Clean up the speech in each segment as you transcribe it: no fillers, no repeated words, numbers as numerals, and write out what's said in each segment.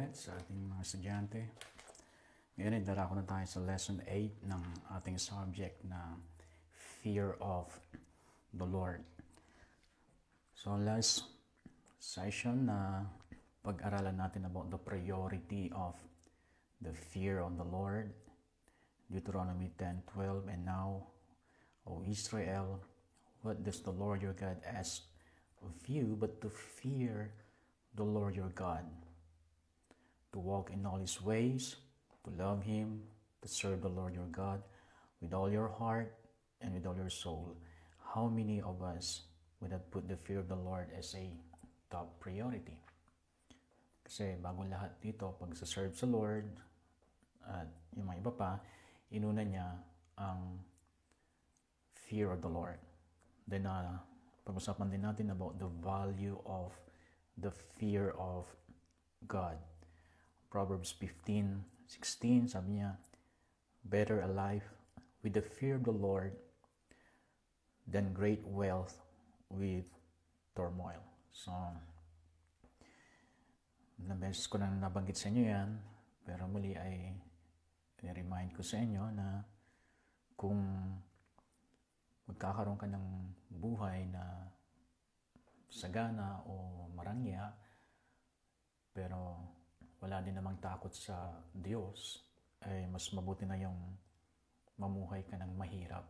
ulit sa ating mga estudyante. Ngayon ay darako na tayo sa lesson 8 ng ating subject na Fear of the Lord. So last session na pag-aralan natin about the priority of the fear of the Lord, Deuteronomy 10:12, and now, O Israel, what does the Lord your God ask of you but to fear the Lord your God, to walk in all His ways, to love Him, to serve the Lord your God with all your heart and with all your soul. How many of us would have put the fear of the Lord as a top priority? Kasi bago lahat dito, pag sa-serve sa Lord at yung mga iba pa, inuna niya ang fear of the Lord. Then, pag-usapan din natin about the value of the fear of God. Proverbs 15:16, sabi niya, better a life with the fear of the Lord than great wealth with turmoil. So, ilang beses ko nang nabanggit sa inyo yan, pero muli ay i-remind ko sa inyo na kung magkakaroon ka ng buhay na sagana o marangya, pero wala din namang takot sa Diyos, ay mas mabuti na yung mamuhay ka ng mahirap.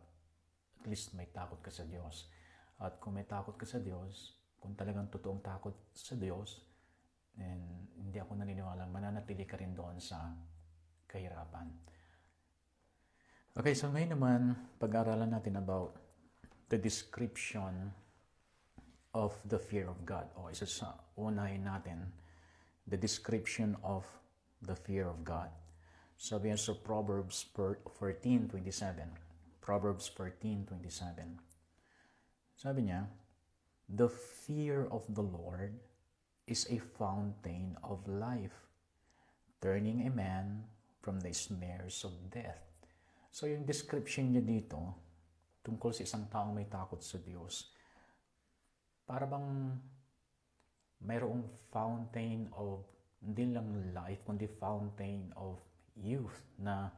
At least may takot ka sa Diyos. At kung may takot ka sa Diyos, kung talagang totoong takot sa Diyos, then hindi ako naniniwala mananatili ka rin doon sa kahirapan. Okay, so ngayon naman, pag-aaralan natin about the description of the fear of God. O isa sa unahin natin, the description of the fear of God. Sabi yan sa Proverbs 14:27. Proverbs 14:27. Sabi niya, the fear of the Lord is a fountain of life, turning a man from the snares of death. So yung description niya dito, tungkol sa isang taong may takot sa Diyos, para bang mayroong fountain of, hindi lang life, kundi fountain of youth na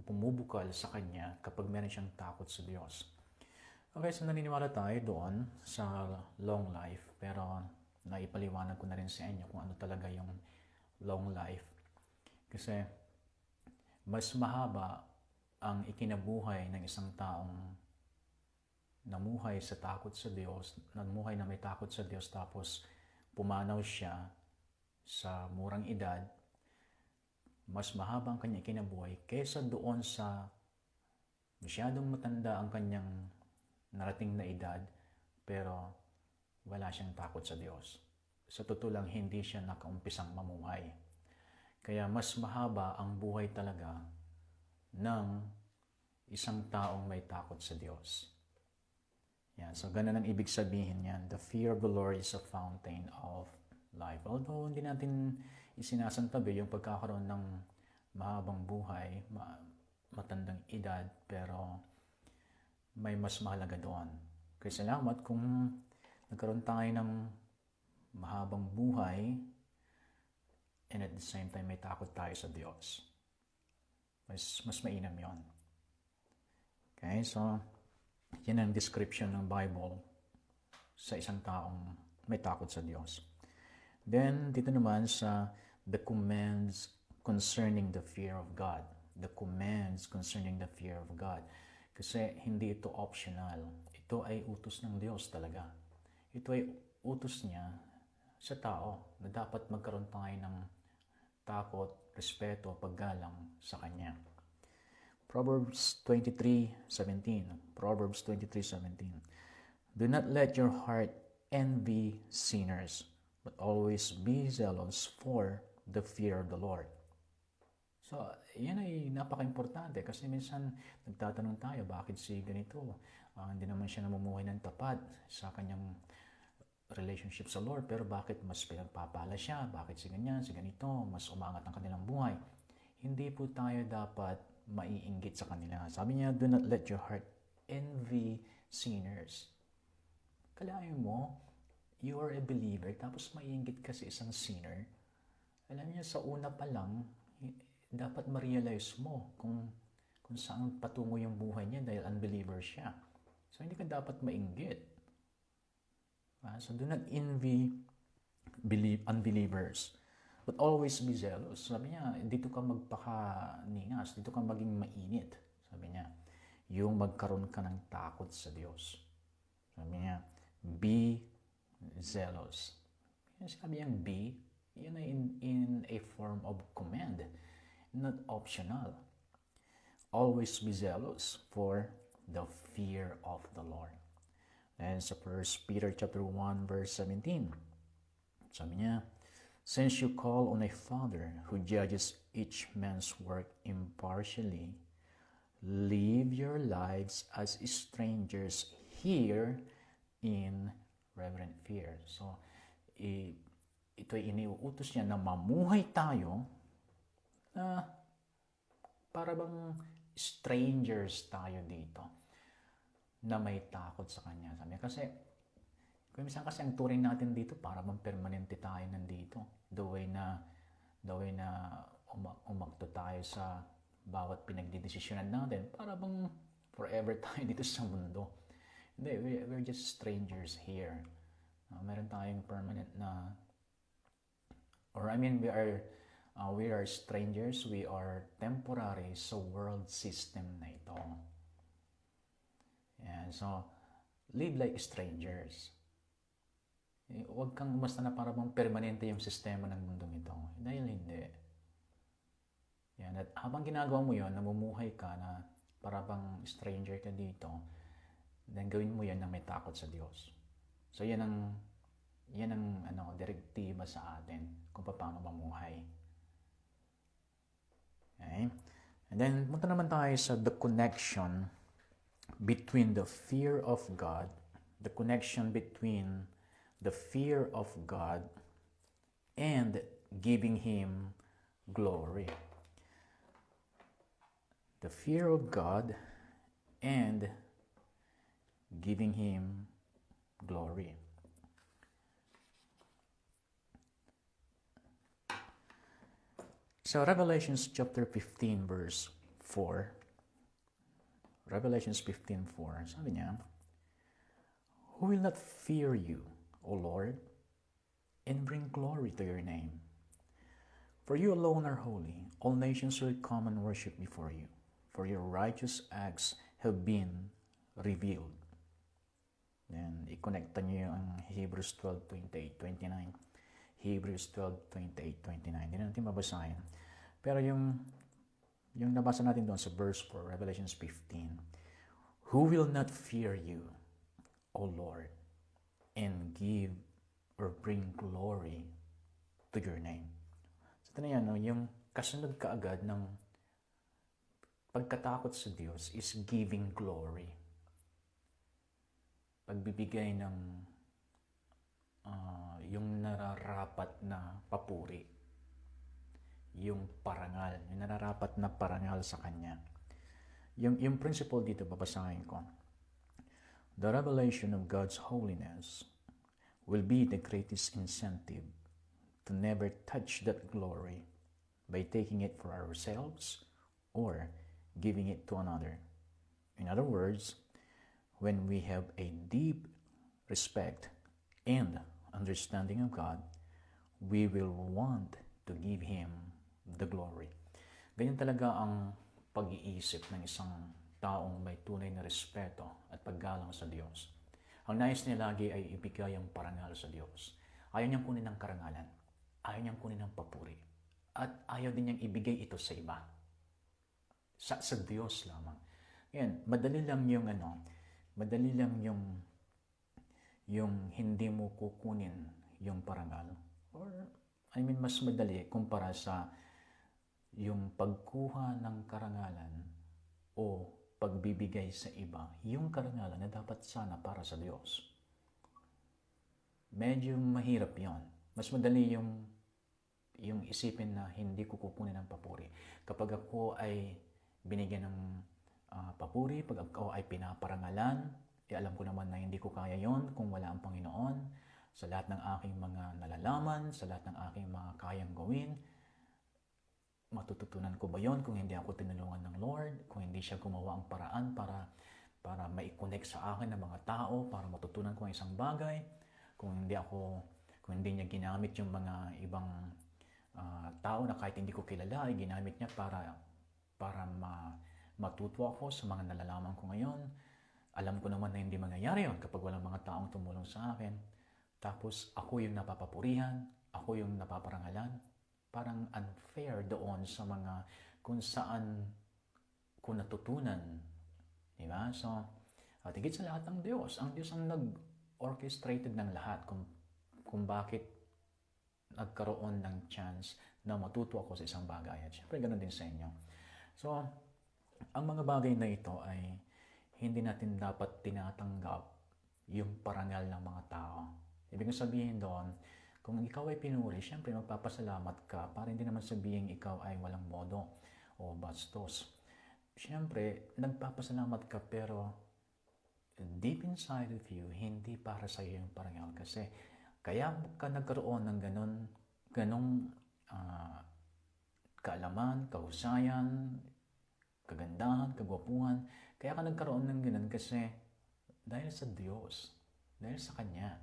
pumubukal sa kanya kapag meron siyang takot sa Diyos. Okay, so naniniwala tayo doon sa long life, pero naipaliwanag ko na rin sa inyo kung ano talaga yung long life. Kasi mas mahaba ang ikinabuhay ng isang taong namuhay sa takot sa Diyos, namuhay na may takot sa Diyos, tapos pumanaw siya sa murang edad, mas mahaba ang kanyang ikinabuhay kaysa doon sa masyadong matanda ang kanyang narating na edad, pero wala siyang takot sa Diyos. Sa totoo lang, hindi siya nakaumpisang mamuhay. Kaya mas mahaba ang buhay talaga ng isang taong may takot sa Diyos. Yan, so ganun ang ibig sabihin yan. The fear of the Lord is a fountain of life. Although hindi natin isinasantabi yung pagkakaroon ng mahabang buhay, matandang edad, pero may mas mahalaga doon. Kaya salamat kung nagkaroon tayo ng mahabang buhay and at the same time may takot tayo sa Diyos. Mas mainam yon. Okay, so yan ang description ng Bible sa isang taong may takot sa Diyos. Then, dito naman sa the commands concerning the fear of God. The commands concerning the fear of God. Kasi hindi ito optional. Ito ay utos ng Diyos talaga. Ito ay utos niya sa tao na dapat magkaroon tayo ng takot, respeto, paggalang sa Kanya. Proverbs 23:17. Proverbs 23:17. Do not let your heart envy sinners, but always be zealous for the fear of the Lord. So, yan ay napaka-importante kasi minsan nagtatanong tayo, bakit si ganito? Hindi naman siya namumuhay ng tapat sa kanyang relationship sa Lord, pero bakit mas pinagpapala siya? Bakit si ganyan, si ganito? Mas umangat ang kanilang buhay. Hindi po tayo dapat maiinggit sa kanila. Sabi niya, do not let your heart envy sinners. Kalahin mo, you are a believer, tapos maiinggit ka sa isang sinner, alam niyo, sa una pa lang, dapat ma-realize mo kung saan patungo yung buhay niya dahil unbeliever siya. So, hindi ka dapat mainggit. So, do not envy unbelievers, but always be zealous. Sabi niya, dito ka magpakaningas, dito ka maging mainit. Sabi niya, yung magkaroon ka ng takot sa Diyos. Sabi niya, be zealous. Sabi niyang be, yun ay in a form of command, not optional. Always be zealous for the fear of the Lord. And sa 1 Peter chapter 1 verse 17, sabi niya, since you call on a Father who judges each man's work impartially, live your lives as strangers here in reverent fear. So, ito ay iniuutos niya na mamuhay tayo na para bang strangers tayo dito na may takot sa Kanya. Sabi niya, kasi kung minsan kasi ang turing natin dito para bang permanente tayo nandito. The way na umakto tayo sa bawat pinagdidesisyonan natin, para bang forever tayo dito sa mundo. Hindi, we're just strangers here. Meron tayong permanent na, or I mean, we are strangers, we are temporary sa world system na ito. And so, live like strangers. Huwag kang umasta na para bang permanente yung sistema ng mundong ito. Dahil hindi. Yan. At habang ginagawa mo yun, namumuhay ka na para bang stranger ka dito, then gawin mo yan na may takot sa Diyos. So yan ang direktiba sa atin kung paano mamuhay. Okay? And then, punta naman tayo sa the connection between the fear of God, the connection between the fear of God and giving Him glory. The fear of God and giving Him glory. So Revelations chapter 15 verse 4. Revelations 15:4. Sabi niya, who will not fear you, O Lord, and bring glory to your name? For you alone are holy. All nations will come and worship before you, for your righteous acts have been revealed. Then, i-connecta niyo ang Hebrews 12:28-29. Hebrews 12:28-29. Hindi na natin mabasahin. Pero yung nabasa natin doon sa verse 4, Revelations 15, who will not fear you, O Lord, and give or bring glory to your name? So, ito na yan, no? Yung kasunod kaagad ng pagkatakot sa Diyos is giving glory. Pagbibigay ng yung nararapat na papuri. Yung parangal. Yung nararapat na parangal sa Kanya. Yung principle dito, babasahin ko. The revelation of God's holiness will be the greatest incentive to never touch that glory by taking it for ourselves or giving it to another. In other words, when we have a deep respect and understanding of God, we will want to give Him the glory. Ganyan talaga ang pag-iisip ng isang taong may tunay na respeto at paggalang sa Diyos. Ang nais niya lagi ay ibigay ang parangal sa Diyos. Ayaw niyang kunin ng karangalan. Ayaw niyang kunin ng papuri. At ayaw din niyang ibigay ito sa iba. Sa Diyos lamang. Yan, madali lang yung hindi mo kukunin yung parangal. Or, mas madali kumpara sa yung pagkuha ng karangalan o pagbibigay sa iba, yung karangalan na dapat sana para sa Diyos. Medyo mahirap yon. Mas madali yung isipin na hindi ko kukunin ng papuri. Kapag ako ay binigyan ng papuri, pag ako ay pinaparangalan, alam ko naman na hindi ko kaya yon kung wala ang Panginoon. sa lahat ng aking mga nalalaman, sa lahat ng aking mga kayang gawin. Matututunan ko ba yon kung hindi ako tinulungan ng Lord, kung hindi siya gumawa ang paraan para mai-connect sa akin ng mga tao, para matutunan ko ang isang bagay, kung hindi niya ginamit yung mga ibang tao na kahit hindi ko kilala, ay ginamit niya para matuto ako sa mga nalalaman ko ngayon. Alam ko naman na hindi mangyayari yun kapag walang mga taong tumulong sa akin. Tapos ako yung napapapurihan, ako yung napaparangalan. Parang unfair doon sa mga kung saan ko natutunan. Diba? So, at higit sa lahat ang Diyos ang nag-orchestrated ng lahat kung bakit nagkaroon ng chance na matuto ako sa isang bagay. At syempre, ganoon din sa inyo. So, ang mga bagay na ito ay hindi natin dapat tinatanggap yung parangal ng mga tao. Ibig sabihin doon, kung ikaw ay pinuri, syempre magpapasalamat ka para hindi naman sabihin ikaw ay walang modo o bastos. Syempre, nagpapasalamat ka pero deep inside of you, hindi para sa iyo yung parangal. Kasi kaya ka nagkaroon ng ganong kaalaman, kahusayan, kagandahan, kagwapuhan. Kaya ka nagkaroon ng ganun kasi dahil sa Diyos, dahil sa Kanya.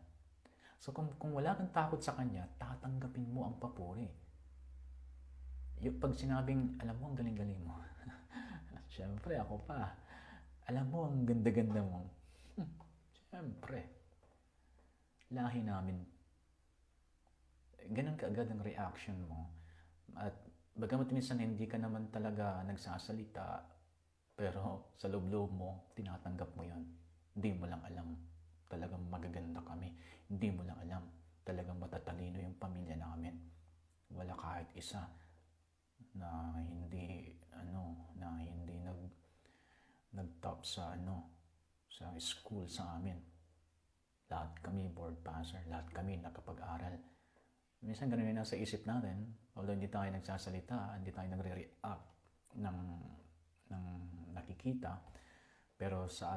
So kung wala kang takot sa Kanya, tatanggapin mo ang papuri. Yung pag sinabing, alam mo, ang galing-galing mo. Siyempre, ako pa. Alam mo, ang ganda-ganda mo. Siyempre. Lahi namin. Ganun kaagad ang reaction mo. At bagamat minsan hindi ka naman talaga nagsasalita, pero sa loob-loob mo, tinatanggap mo yon. Hindi mo lang alam. Talagang magaganda kami. Hindi mo lang alam. Talagang matatalino yung pamilya namin. Wala kahit isa na hindi nag-top sa school sa amin. Lahat kami board passer, lahat kami nakapag-aral. Minsan ganun yung nasa isip natin, although hindi tayo nagsasalita, hindi tayo nagre-react ng nakikita, pero sa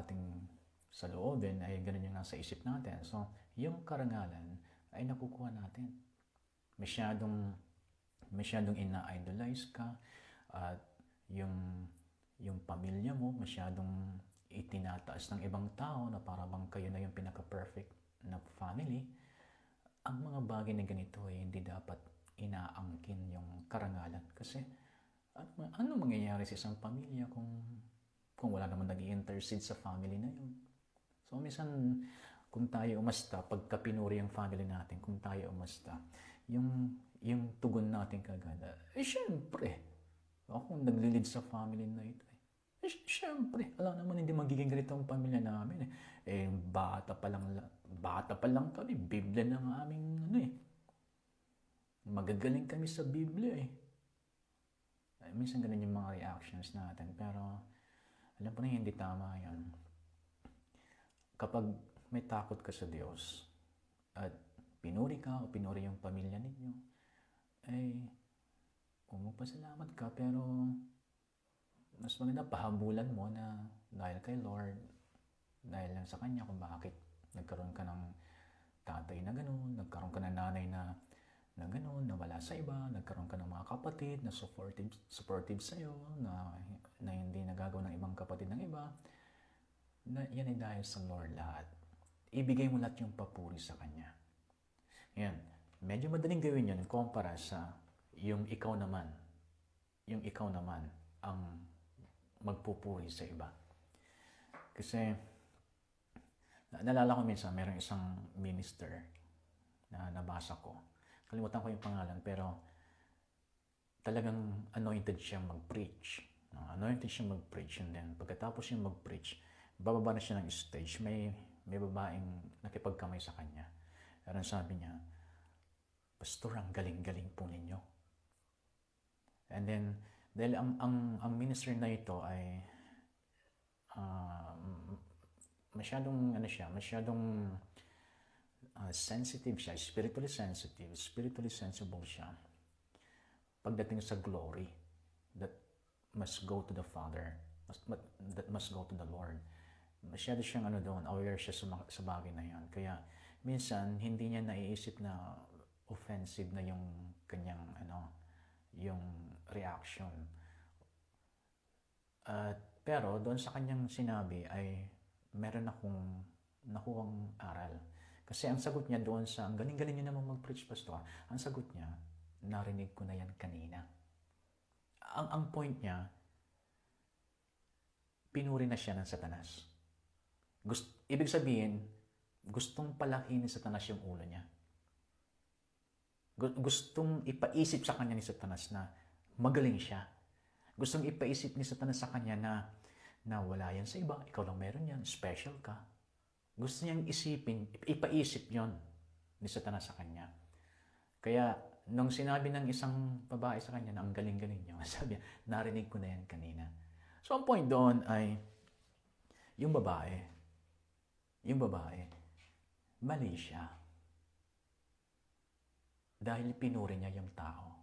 loobin ay ganun yung nasa isip natin. So, yung karangalan ay nakukuha natin. Masyadong ina-idolize ka at yung pamilya mo masyadong itinataas ng ibang tao na para bang kayo na yung pinaka-perfect na family. Ang mga bagay na ganito ay hindi dapat inaangkin yung karangalan kasi ano mangyayari sa isang pamilya kung wala naman nag-i-intercede sa family na yun. So minsan kung tayo umasta, pagka pinuri yung family natin, kung tayo umasta, yung tugon natin kagad, syempre, ako naglilid sa family na ito. Syempre, alam naman hindi magiging ganito ang pamilya namin. Bata pa lang kami, Biblia ng aming magagaling kami sa Biblia minsan ganun yung mga reactions natin, pero alam ko na hindi tama yan. Kapag may takot ka sa Diyos at pinuri ka o pinuri yung pamilya ninyo, magpasalamat ka, pero mas maganda pahabulan mo na dahil kay Lord, dahil lang sa Kanya kung bakit nagkaroon ka ng tatay na gano'n, nagkaroon ka ng nanay na gano'n, na wala sa iba, nagkaroon ka ng mga kapatid na supportive sa'yo, na hindi nagagawa ng ibang kapatid ng iba. Yan ay dahil sa Lord lahat. Ibigay mo lahat yung papuri sa Kanya. Yan. Medyo madaling gawin yun kumpara sa yung ikaw naman ang magpupuri sa iba. Kasi naalala ko minsan, mayroong isang minister na nabasa ko. Kalimutan ko yung pangalan, pero talagang anointed siyang mag-preach. And then pagkatapos siyang mag-preach, bababa na siya ng stage, may babaeng nakipagkamay sa kanya. Pero sabi niya, Pastor, ang galing-galing po ninyo. And then, dahil ang minister na ito ay masyadong sensitive siya, spiritually sensible siya. Pagdating sa glory that must go to the Father, that must go to the Lord. Masyado siyang aware siya sa bagay na yan. Kaya minsan hindi niya naiisip na offensive na yung kanyang yung reaction. Pero doon sa kanyang sinabi ay meron akong nakuhang aral. Kasi ang sagot niya doon sa, ang galing-galing niya naman mag-preach, pastor, ang sagot niya, narinig ko na yan kanina. Ang point niya, pinuri na siya ng Satanas. Ibig sabihin, gustong palakihin ni Satanas yung ulo niya. Gustong ipaisip sa kanya ni Satanas na magaling siya. Gustong ipaisip ni Satanas sa kanya na wala yan sa iba, ikaw lang meron yan, special ka. Gusto niyang ipaisip yon ni Satanas sa kanya. Kaya, nung sinabi ng isang babae sa kanya na ang galing-galing niya, sabi niya, narinig ko na yan kanina. So, ang point doon ay, yung babae, mali siya. Dahil pinuri niya yung tao.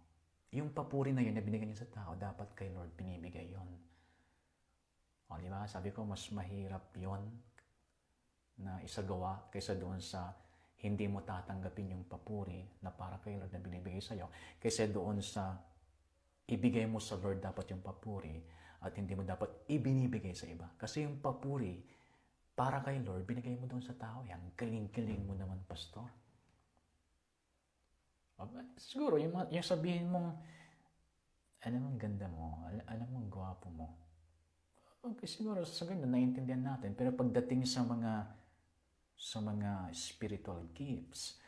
Yung papuri na yun na binigay niya sa tao, dapat kay Lord binibigay yun. O, di ba? Sabi ko, mas mahirap yun na isagawa kaysa doon sa hindi mo tatanggapin yung papuri na para kay Lord na binibigay sa'yo, kaysa doon sa ibigay mo sa Lord dapat yung papuri at hindi mo dapat ibinibigay sa iba. Kasi yung papuri, para kay Lord, binigay mo doon sa tao. Yan, galing-galing mo naman, pastor. Siguro, yung sabihin mong, alam mo, ganda mo, alam mo, gwapo mo. Okay, siguro, sa ganun, naiintindihan natin. Pero pagdating sa mga spiritual gifts,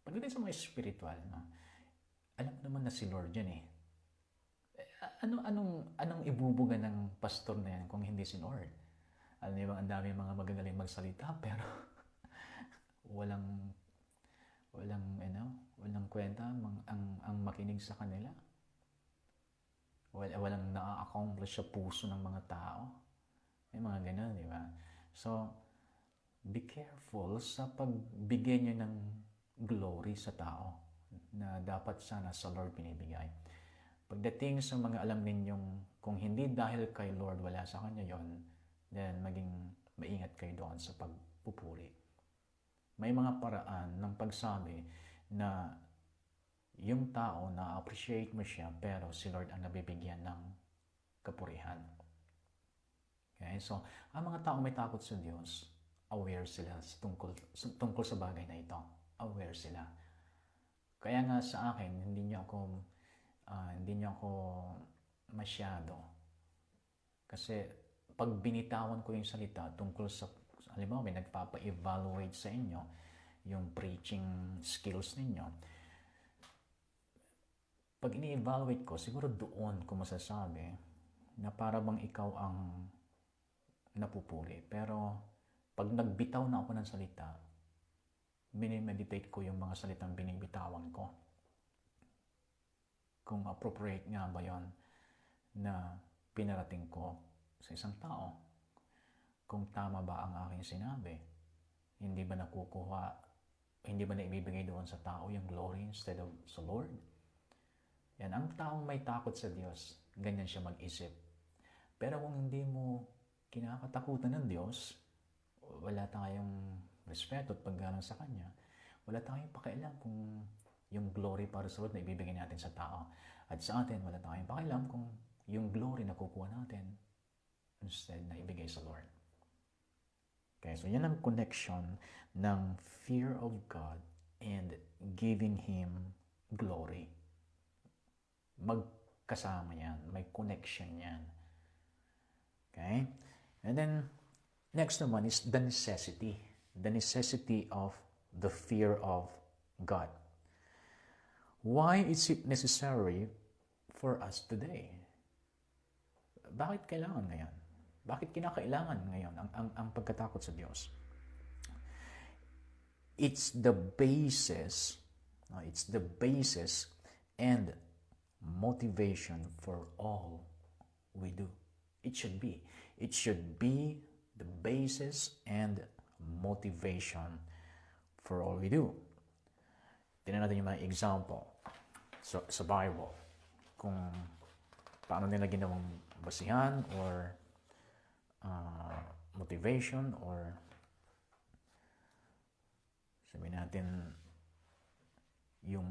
pagdating sa mga spiritual, no? Alam naman na si Lord yan eh. Anong ibubuga ng pastor na yan kung hindi si Lord? Alam niyo ba, ang dami mga magagaling magsalita, pero walang kwenta ang makinig sa kanila. Walang na-accomplish sa puso ng mga tao. May mga ganun, di ba? So, be careful sa pagbigay niyo ng glory sa tao na dapat sana sa Lord binibigay. Pagdating sa mga alam ninyong kung hindi dahil kay Lord wala sa kanya yon, then maging maingat kayo doon sa pagpupuri. May mga paraan ng pagsabi na yung tao na-appreciate mo siya pero si Lord ang nabibigyan ng kapurihan. Okay? So, ang mga tao may takot sa Diyos, aware sila tungkol sa bagay na ito. Aware sila. Kaya nga sa akin, hindi niyo ako masyado. Kasi pag binitawan ko yung salita tungkol sa, halimbawa may nagpapa-evaluate sa inyo yung preaching skills ninyo, pag ini-evaluate ko, siguro doon ko masasabi na para bang ikaw ang napupuri. Pero pag nagbitaw na ako ng salita, minimeditate ko yung mga salitang binibitawan ko. Kung appropriate nga ba yon na pinarating ko sa isang tao. Kung tama ba ang aking sinabi. Hindi ba naibibigay doon sa tao yung glory instead of sa Lord? Yan, ang taong may takot sa Diyos, ganyan siya mag-isip. Pero kung hindi mo kinakatakutan ng Diyos, wala tayong respeto at paggalang sa Kanya, wala tayong pakialam kung yung glory para sa Lord na ibibigay natin sa tao. At sa atin, wala tayong pakialam kung yung glory na kukuha natin instead na ibigay sa Lord. Okay, so yan ang connection ng fear of God and giving Him glory. Magkasama yan. May connection yan. Okay? And then, next naman is the necessity. The necessity of the fear of God. Why is it necessary for us today? Bakit kailangan ngayon? Bakit kinakailangan ngayon ang pagkatakot sa Diyos? It's the basis and motivation for all we do. It should be the basis and motivation for all we do. Tingnan natin yung mga example sa Bible. Kung paano nila ginawang basihan or motivation or sabihin natin, yung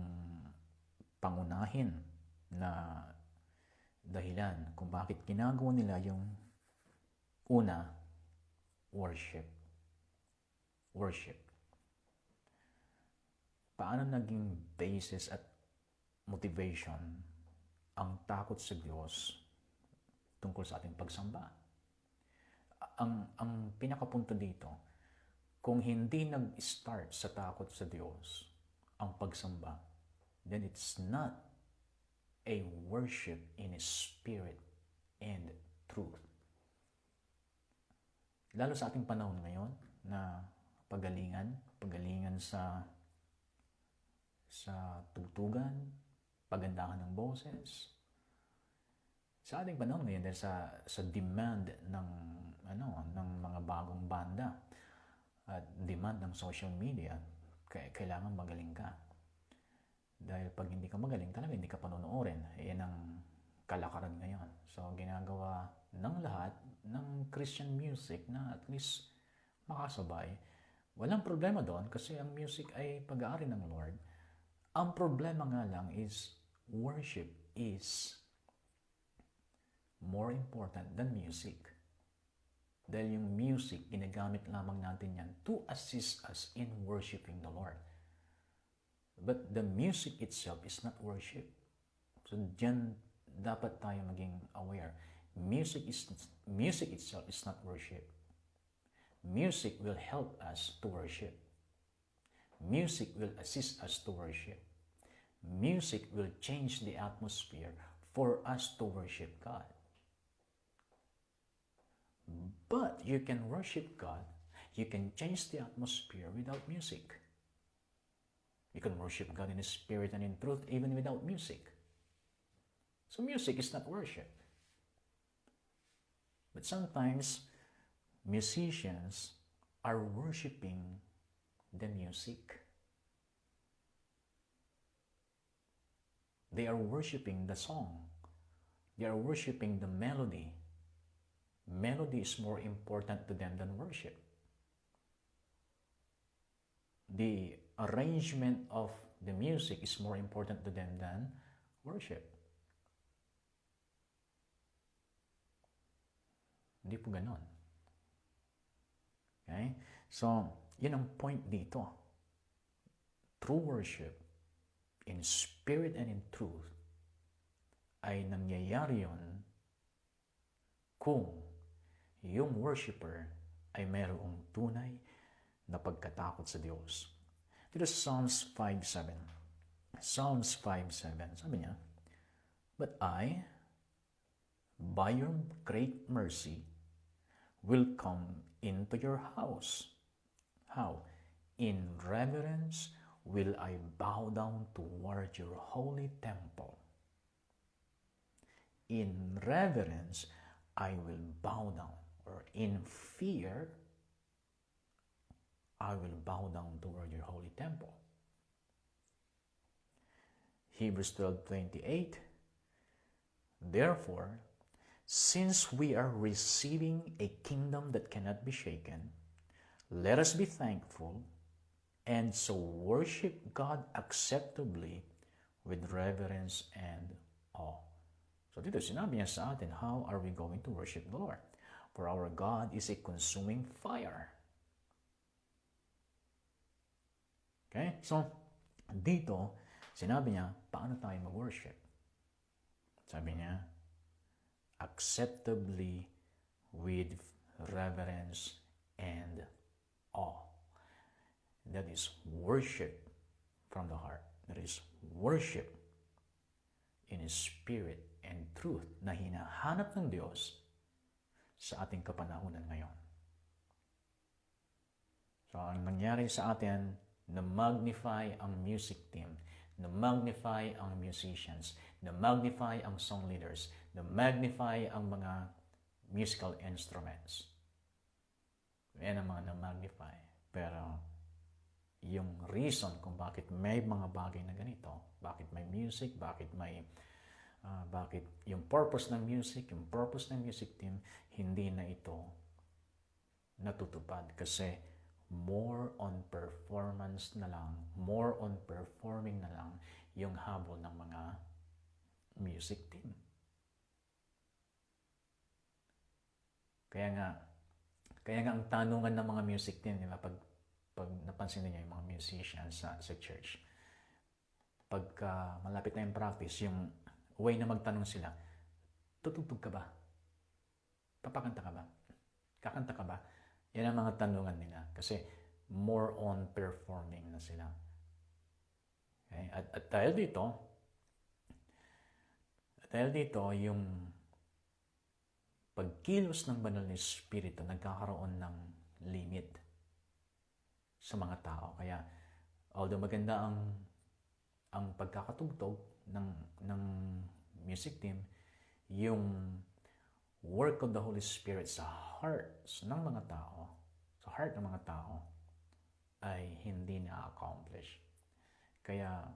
pangunahin na dahilan kung bakit ginagawa nila yung una, worship. Worship. Paano naging basis at motivation ang takot sa Diyos tungkol sa ating pagsamba? Ang pinakapunto dito, kung hindi nag-start sa takot sa Diyos ang pagsamba, then it's not a worship in spirit and truth. Lalo sa ating panahon ngayon na pagalingan sa tugtugan, pagandahan ng boses. Sa ating panahon ngayon, dahil sa demand ng mga bagong banda at demand ng social media, kailangan magaling ka. Dahil pag hindi ka magaling, talaga hindi ka panonoorin. Yan ang kalakaran ngayon. So, ginagawa ng lahat ng Christian music na at least makasabay. Walang problema doon kasi ang music ay pag-aari ng Lord. Ang problema nga lang is worship is more important than music. Dahil yung music, ginagamit lamang natin yan to assist us in worshiping the Lord. But the music itself is not worship. So dyan dapat tayo maging aware. Music itself is not worship. Music will help us to worship. Music will assist us to worship. Music will change the atmosphere for us to worship God. But you can worship God, you can change the atmosphere without music. You can worship God in spirit and in truth even without music. So music is not worship. But sometimes musicians are worshiping the music. They are worshiping the song. They are worshiping the melody. Melody is more important to them than worship. The arrangement of the music is more important to them than worship. Hindi po ganon. Okay? So, yun ang point dito. True worship in spirit and in truth ay nangyayari yun kung yung worshiper ay mayroong tunay na pagkatakot sa Diyos. Dito sa Psalms 5:7. Psalms 5:7, sabi niya, "But I, by your great mercy, will come into your house." How? "In reverence will I bow down toward your holy temple." In reverence, I will bow down. Or in fear, I will bow down toward your holy temple. Hebrews 12:28. "Therefore, since we are receiving a kingdom that cannot be shaken, let us be thankful and so worship God acceptably with reverence and awe." So dito sinabi niya sa atin, how are we going to worship the Lord? For our God is a consuming fire. Okay? So, dito, sinabi niya, paano tayo mag-worship? Sabi niya, acceptably with reverence and awe. That is worship from the heart. That is worship in spirit and truth na hinahanap ng Diyos sa ating kapanahunan ngayon. So, ang nangyari sa atin, na-magnify ang music team, na-magnify ang musicians, na-magnify ang song leaders, na-magnify ang mga musical instruments. Yan ang mga na-magnify. Pero, yung reason kung bakit may mga bagay na ganito, bakit may music, bakit yung purpose ng music, yung purpose ng music team, hindi na ito natutupad kasi more on performance na lang, more on performing na lang yung habol ng mga music team. Kaya nga ang tanungan ng mga music team, di ba, pag napansin niyo yung mga musicians sa church, pagka malapit na yung practice, yung way na magtanong sila, tutugtog ka ba? Papakanta ka ba? Kakanta ka ba? Yan ang mga tanungan nila. Kasi more on performing na sila. Okay? At dahil dito, yung pagkilos ng banal na Espiritu, nagkakaroon ng limit sa mga tao. Kaya, although maganda ang pagkakatugtog ng music team, yung work of the Holy Spirit sa hearts ng mga tao, sa heart ng mga tao, ay hindi na-accomplish. Kaya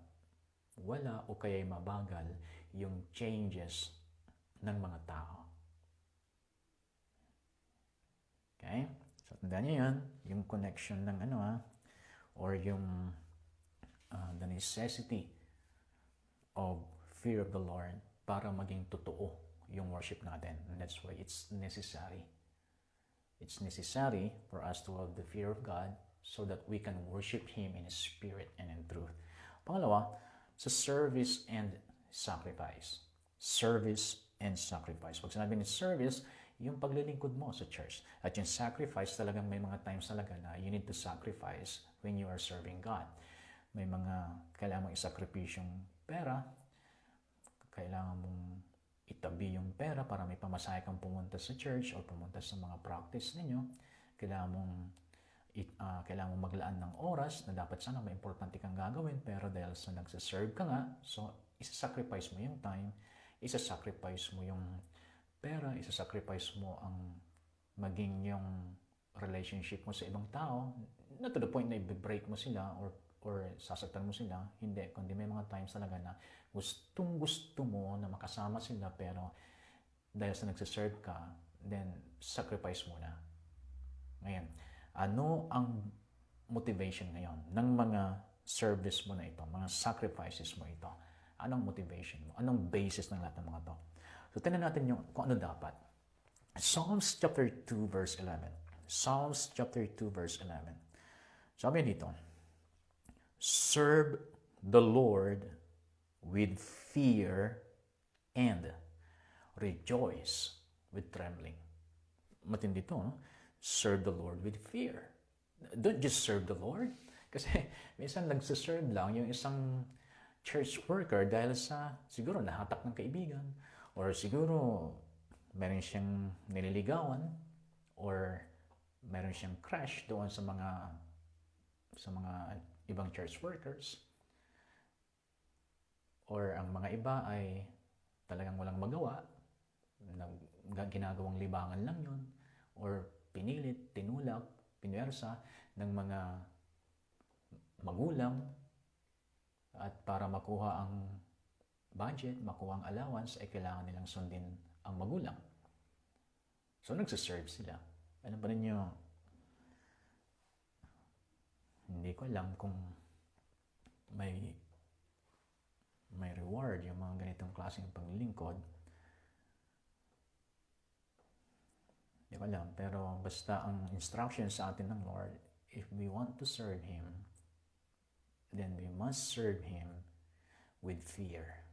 wala o kaya'y mabagal yung changes ng mga tao. Okay? So, tandaan niyo yan, yung connection ng or yung the necessity of fear of the Lord para maging totoo yung worship natin. And that's why it's necessary. It's necessary for us to have the fear of God so that we can worship Him in spirit and in truth. Pangalawa, sa service and sacrifice. Service and sacrifice. Pag sinabi ni service, yung paglilingkod mo sa church. At yung sacrifice, talagang may mga times talaga na you need to sacrifice when you are serving God. May mga kailangan mong isakripisyong pera, kailangan mong itabi yung pera para may pamasahe kang pumunta sa church o pumunta sa mga practice ninyo. Kailangan mong maglaan ng oras na dapat sana may importante kang gagawin, pero dahil sa nagsaserve ka nga, so isa-sacrifice mo yung time, isa-sacrifice mo yung pera, isa-sacrifice mo ang maging yung relationship mo sa ibang tao, not to the point na i-break mo sila or sasaktan mo sila. Hindi, kundi may mga times talaga na gustong-gusto mo na makasama sila, pero dahil sa nagsiserve ka, then sacrifice mo na. Ngayon, ano ang motivation ngayon ng mga service mo na ito, mga sacrifices mo ito? Anong motivation mo? Anong basis ng lahat ng mga to? So, tingnan natin kung ano dapat. Psalms chapter 2 verse 11. Psalms chapter 2 verse 11. Sabi dito, serve the Lord with fear and rejoice with trembling. Matindi ito, no? Serve the Lord with fear. Don't just serve the Lord. Kasi minsan nagsiserve lang yung isang church worker dahil sa siguro nahatak ng kaibigan, or siguro meron siyang nililigawan, or meron siyang crush doon sa mga ibang church workers, or ang mga iba ay talagang walang magawa, ginagawang libangan lang yun, or pinilit, tinulak, pinuwersa ng mga magulang, at para makuha ang budget, makuha ang allowance, ay kailangan nilang sundin ang magulang. So, nagsiserve sila. Alam ba ninyo, hindi ko alam kung may reward yung mga ganitong klaseng paglilingkod. Hindi ko alam, pero basta ang instruction sa atin ng Lord, if we want to serve Him, then we must serve Him with fear.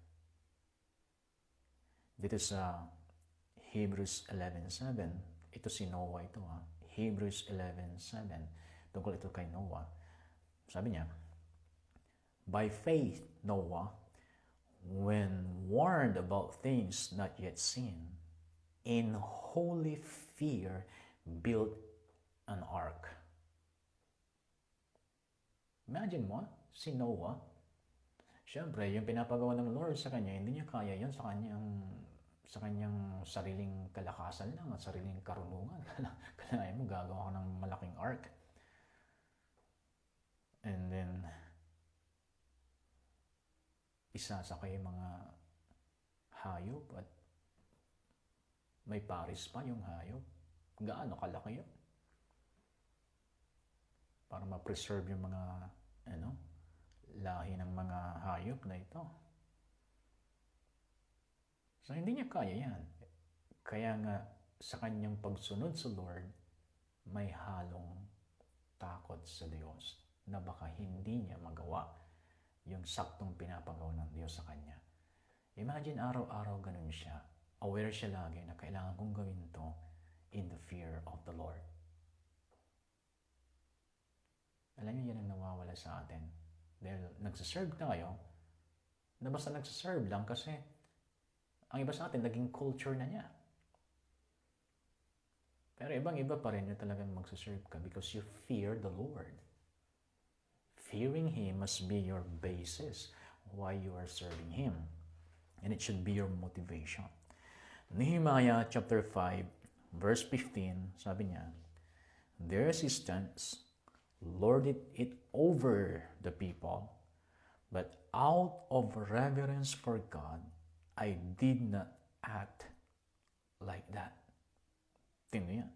Dito sa Hebrews 11:7, ito si Noah ito ha. Hebrews 11:7, tungkol ito kay Noah. Sabi niya, by faith, Noah, when warned about things not yet seen, in holy fear built an ark. Imagine mo, si Noah, syempre, yung pinapagawa ng Lord sa kanya, hindi niya kaya yun sa kanyang sariling kalakasan lang at sariling karunungan. Kaya mo, gagawa ko ng malaking ark. And then, isasakay mga hayop at may paris pa yung hayop. Gaano kalaki yun? para ma-preserve yung mga lahi ng mga hayop na ito. So hindi niya kaya yan. Kaya nga sa kanyang pagsunod sa Lord, may halong takot sa Diyos na baka hindi niya magawa yung saktong pinapagawa ng Diyos sa kanya. Imagine araw-araw ganun siya. Aware siya lagi na kailangan kong gawin to in the fear of the Lord. Alam niyo, yan ang nawawala sa atin. Dahil nagsaserve tayo, na basta nagsaserve lang kasi ang iba sa atin, naging culture na niya. Pero ibang-iba pa rin yung talagang magsaserve ka because you fear the Lord. Fearing Him must be your basis why you are serving Him. And it should be your motivation. Nehemiah chapter 5, verse 15, sabi niya, their resistance lorded it over the people, but out of reverence for God, I did not act like that. Tingnan yan.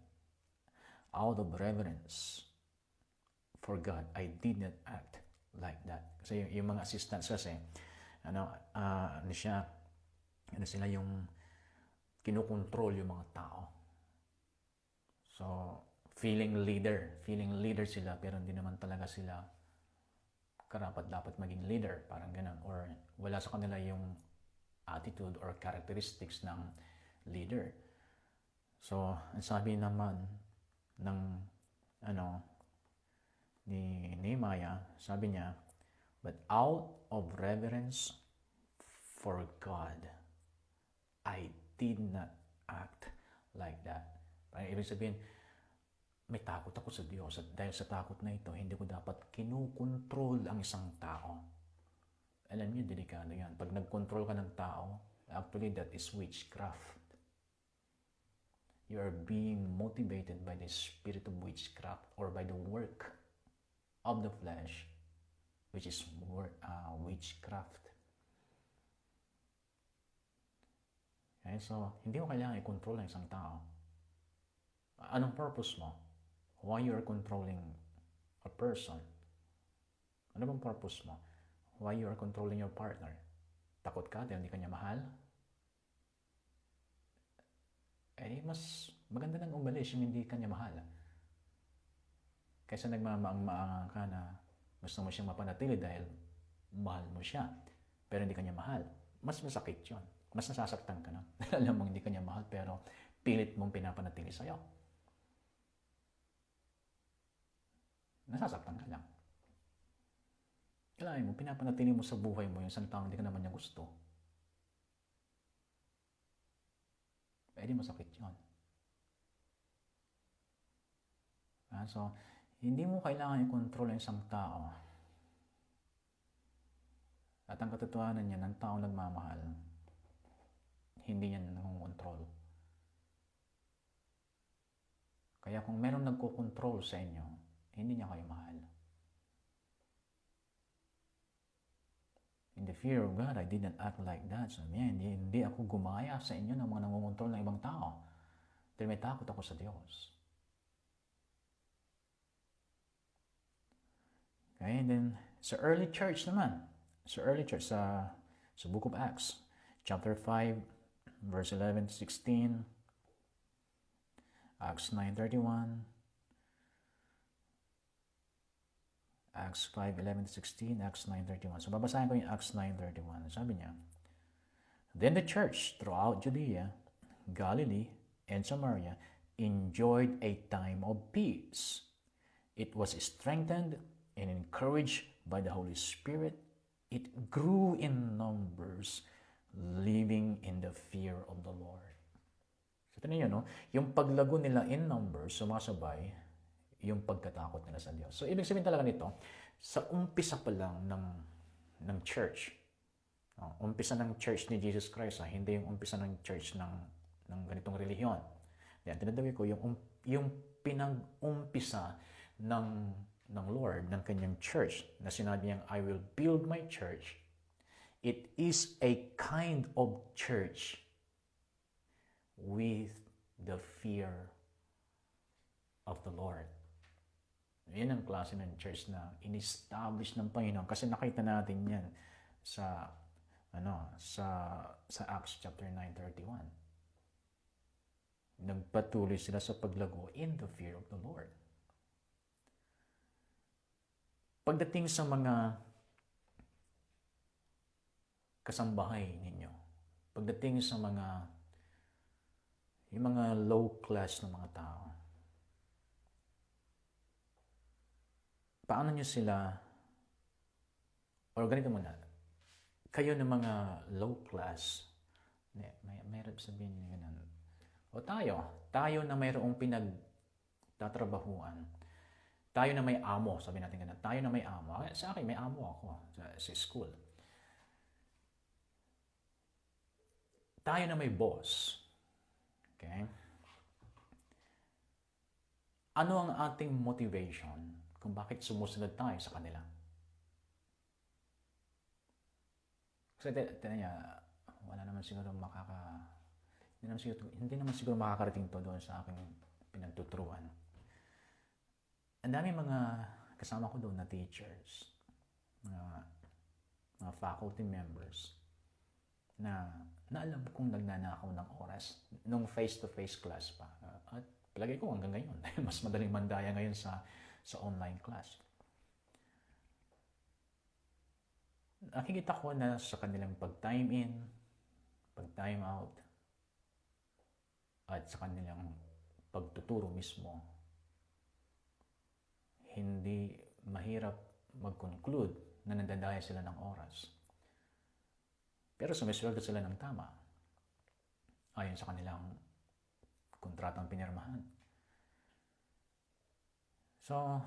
Out of reverence for God, I did not act like that. Kasi yung mga assistants kasi, sila yung kinukontrol yung mga tao. So, feeling leader sila, pero hindi naman talaga sila karapat dapat maging leader, parang ganun. Or wala sa kanila yung attitude or characteristics ng leader. So, ang sabi naman ng ni Nehemiah, sabi niya, but out of reverence for God, I did not act like that. Parang ibig sabihin, may takot ako sa Diyos at dahil sa takot na ito, hindi ko dapat kinukontrol ang isang tao. Alam niyo, delikado yan. Pag nag-control ka ng tao, actually that is witchcraft. You are being motivated by the spirit of witchcraft or by the work of the flesh, which is witchcraft. Okay, so hindi mo kailangan i-control ang isang tao. Anong purpose mo? Why you are controlling a person? Ano bang purpose mo? Why you are controlling your partner? Takot ka dahil hindi ka niya mahal? Mas maganda nang umalis yung hindi ka niya mahal. Kaysa nagmamaang-maang ka na gusto mo siyang mapanatili dahil mahal mo siya, pero hindi ka niya mahal. Mas masakit yun. Mas nasasaktan ka na. Alam mo hindi ka niya mahal, pero pilit mong pinapanatili sa'yo. Nasasaktan ka lang. Kailangan mo, pinapanatili mo sa buhay mo yung isang taong hindi ka naman niya gusto. Pwede masakit yun. So, hindi mo kailangan i-control ang isang tao. At ang katotohanan niya, ng taong nagmamahal, hindi niya nangungontrol. Kaya kung meron nagko-control sa inyo, hindi niya kayo mahal. In the fear of God, I did not act like that. So, hindi ako gumaya sa inyo ng mga nangungontrol ng ibang tao. Dahil may takot ako sa Diyos. Okay, and then sa early church naman, sa Book of Acts, chapter 5, verse 11 to 16, Acts 9:31, Acts 5:11 to 16, Acts 9:31. So babasahin ko yung Acts 9:31. Sabi niya, then the church throughout Judea, Galilee, and Samaria enjoyed a time of peace. It was strengthened and encouraged by the Holy Spirit. It grew in numbers, living in the fear of the Lord. So tingnan niyo, no? Yung paglago nila in numbers, sumasabay yung pagkatakot nila sa Diyos. So ibig sabihin talaga nito, sa umpisa pa lang ng church, umpisa ng church ni Jesus Christ, hindi yung umpisa ng church ng ganitong relihiyon. Yan, tinatawag ko yung pinag-umpisa ng Lord, ng kanyang church, na sinabi niyang, I will build my church. It is a kind of church with the fear of the Lord. Yan ang klase ng church na in-establish ng Panginoon kasi nakita natin yan sa sa Acts chapter 9:31. Nagpatuloy sila sa paglago in the fear of the Lord. Pagdating sa mga kasambahay ninyo, pagdating sa yung mga low class na mga tao, paano nyo sila, or ganito muna, kayo ng mga low class, mayroon sabihin nyo ganun, o tayo na mayroong pinagtatrabahuan, tayo na may amo, sabi natin ganun, tayo na may amo, sa akin may amo ako sa school, tayo na may boss, okay? Ano ang ating motivation kung bakit sumusunod tayo sa kanila? Kasi tinan niya, wala naman siguro hindi naman siguro makakarating to doon sa aking pinagtuturuan. Ang dami mga kasama ko doon na teachers, mga faculty members, na alam kong nagnanakaw ng oras nung face-to-face class pa. At palagay ko hanggang ngayon, mas madaling mandaya ngayon sa online class. Nakikita ko na sa kanilang pag-time in, pag-time out, at sa kanilang pagtuturo mismo, hindi mahirap mag-conclude na nandadaya sila ng oras. Pero sumisweldo sila ng tama ayon sa kanilang kontratang pinirmahan. So,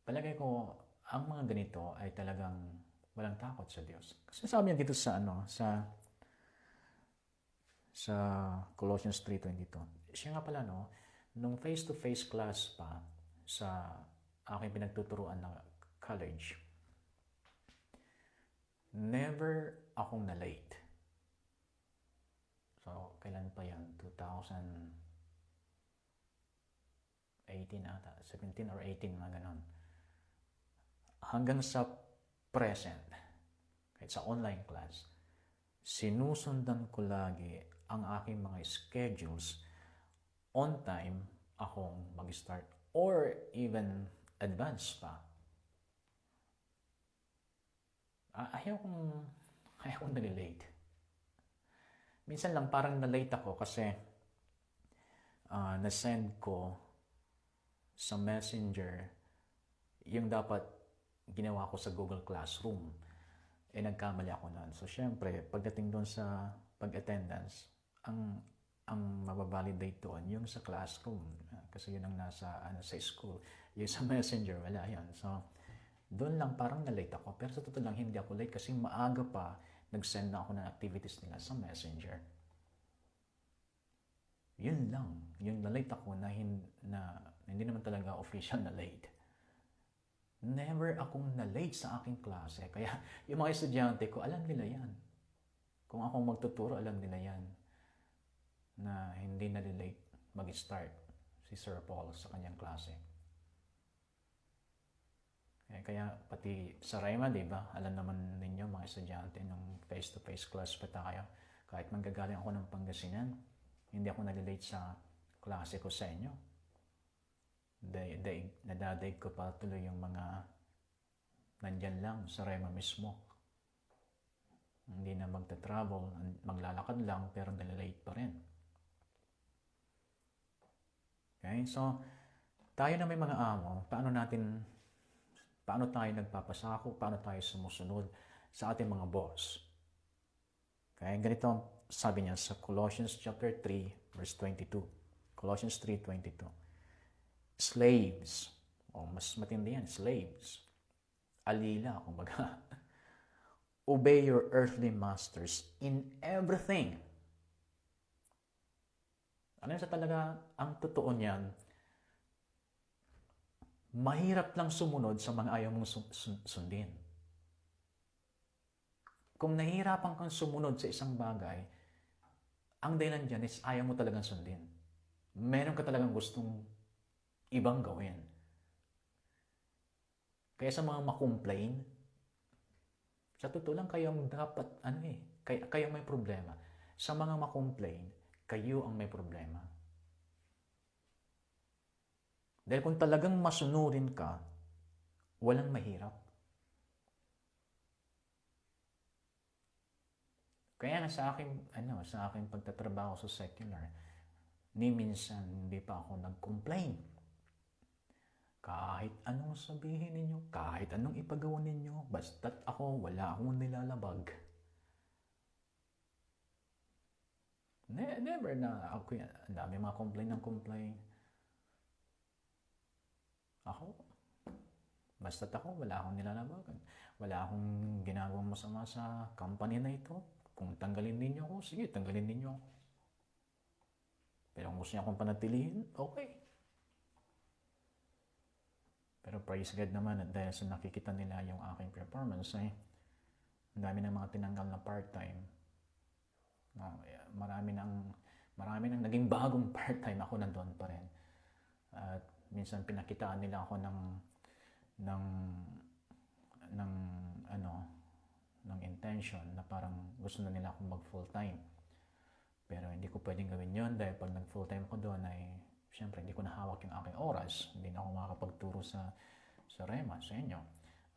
palagay ko, ang mga ganito ay talagang walang takot sa Diyos. Kasi sabi niya dito sa Colossians 3:22. Siya nga pala, nung face-to-face class pa sa aking pinagtuturuan na college, never akong na-late. So, kailan pa yan? 2018 ata, 17 or 18, mga ganon. Hanggang sa present, kahit sa online class, sinusundan ko lagi ang aking mga schedules. On time akong mag-start or even advance pa. Ayaw kong nalilate. Minsan lang parang na-late ako kasi na-send ko sa Messenger yung dapat ginawa ko sa Google Classroom. Nagkamali ako noon. So, syempre, pagdating doon sa pag-attendance, ang mababalidate doon yung sa classroom. Kasi yun ang nasa sa school. Yung sa Messenger, wala yan. So, doon lang parang na-late ako. Pero sa totoo lang, hindi ako late kasi maaga pa nag-send na ako ng activities nila sa Messenger. Yun lang. Yung na-late ako na hindi naman talaga official na late. Never akong na-late sa aking klase. Kaya yung mga estudyante ko, alam nila yan. Kung akong magtuturo, alam nila yan. Na hindi na-late mag-start si Sir Paul sa kanyang klase. Kaya pati sa Rema, diba? Alam naman ninyo mga estudyante nung face-to-face class pa tayo. Kahit manggagaling ako ng Pangasinan, hindi ako na-late sa klase ko sa inyo. Nadadaig ko pa tuloy yung mga nandyan lang sa Rema mismo. Hindi na magta-travel, maglalakad lang pero nalilate pa rin. Okay, so tayo na may mga amo, paano tayo nagpapasako, paano tayo sumusunod sa ating mga boss. Okay, ganito sabi niya sa Colossians chapter 3 verse 22. Colossians 3:22. Slaves, mas matindi yan, slaves. Alila, kumbaga. Obey your earthly masters in everything. Ano sa talaga, ang totoo niyan, mahirap lang sumunod sa mga ayaw mong sundin. Kung nahihirapan kang sumunod sa isang bagay, ang dahilan dyan is ayaw mo talagang sundin. Meron ka talagang gustong ibang gawin. Kaya sa mga makomplain, sa totoo lang kayo ang dapat, kayo may problema. Sa mga makomplain, kayo ang may problema. Dahil kung talagang masunurin ka, walang mahirap. Kaya nga sa aking pagtatrabaho sa secular, ni minsan hindi pa ako nag-complain. Kahit anong sabihin ninyo, kahit anong ipagawa ninyo, basta't ako, wala akong nilalabag. Never na ako yan. Ang dami mga complain. Ako, basta't ako, wala akong nilalabagan. Wala akong ginagawang masama sa company na ito. Kung tanggalin ninyo ako, sige, tanggalin ninyo ako. Pero kung gusto niyo akong panatilihin, okay. Pero praise God naman at dahil sa nakikita nila yung aking performance, ang dami ng mga tinanggal na part-time. No, marami nang naging bagong part-time, ako nandun pa rin. At minsan pinakitaan nila ako ng intention na parang gusto na nila akong mag full-time. Pero hindi ko pwedeng gawin yon dahil pag nag full-time ko doon ay siyempre hindi ko nahawak yung aking oras. Hindi na ako makakapagturo sa Rema, sa inyo.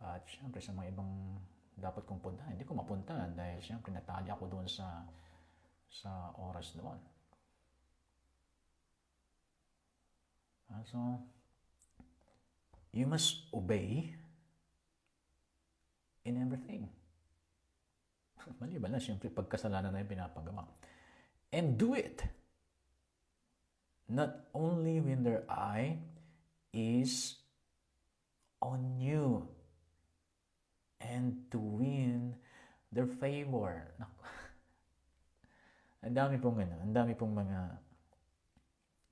At siyempre sa mga ibang dapat kong puntahan, hindi ko mapuntahan dahil siyempre natali ako doon sa oras doon. So, you must obey in everything. Maliban na siyempre pagkasalanan na yung pinapagawa. And do it. Not only when their eye is on you and to win their favor. Ang dami pong mga